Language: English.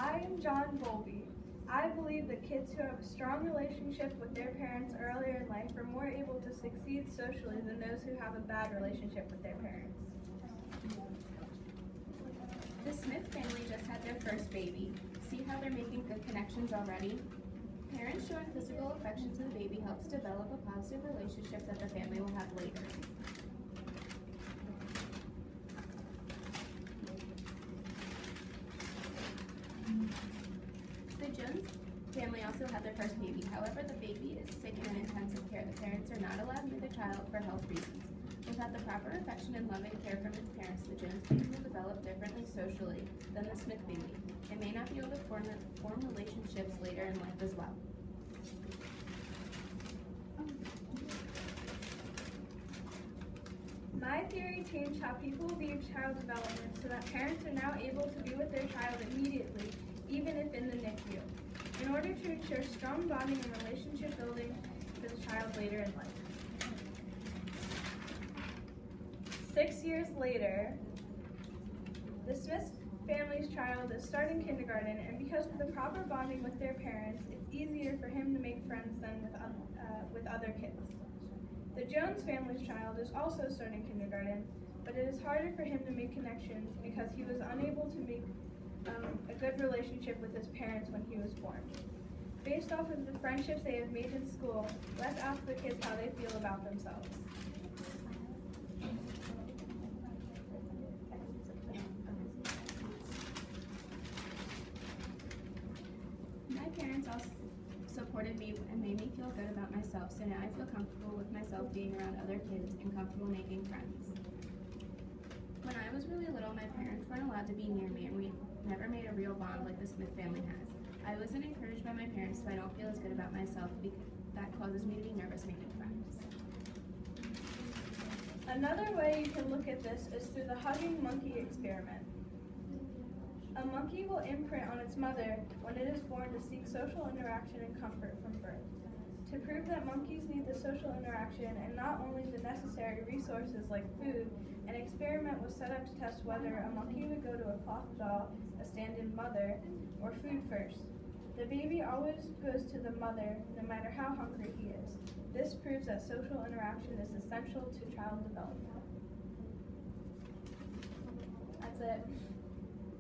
I am John Bowlby. I believe that kids who have a strong relationship with their parents earlier in life are more able to succeed socially than those who have a bad relationship with their parents. The Smith family just had their first baby. See how they're making good connections already? Parents showing physical affection to the baby helps develop a positive relationship that the family will have later. The Jones family also had their first baby. However, the baby is sick and in intensive care. The parents are not allowed near the child for health reasons. Without the proper affection and loving care from its parents, the Jones baby will develop differently socially than the Smith baby. It may not be able to form relationships later in life as well. My theory changed how people view child development so that parents are now able to be with their child immediately, even if in the NICU, in order to ensure strong bonding and relationship building for the child later in life. 6 years later, the Smith family's child is starting kindergarten, and because of the proper bonding with their parents, it's easier for him to make friends than with other kids. The Jones family's child is also starting kindergarten, but it is harder for him to make connections because he was unable to make a good relationship with his parents when he was born. Based off of the friendships they have made in school, let's ask the kids how they feel about themselves. My parents also supported me and made me feel good about myself, so now I feel comfortable with myself being around other kids and comfortable making friends. When I was really little, my parents weren't allowed to be near me, and we never made a real bond like the Smith family has. I wasn't encouraged by my parents, so I don't feel as good about myself because that causes me to be nervous making friends. Another way you can look at this is through the hugging monkey experiment. A monkey will imprint on its mother when it is born to seek social interaction and comfort from birth. To prove that monkeys need the social interaction and not only the necessary resources like food, an experiment was set up to test whether a monkey would go to a cloth doll, a stand-in mother, or food first. The baby always goes to the mother, no matter how hungry he is. This proves that social interaction is essential to child development. That's it.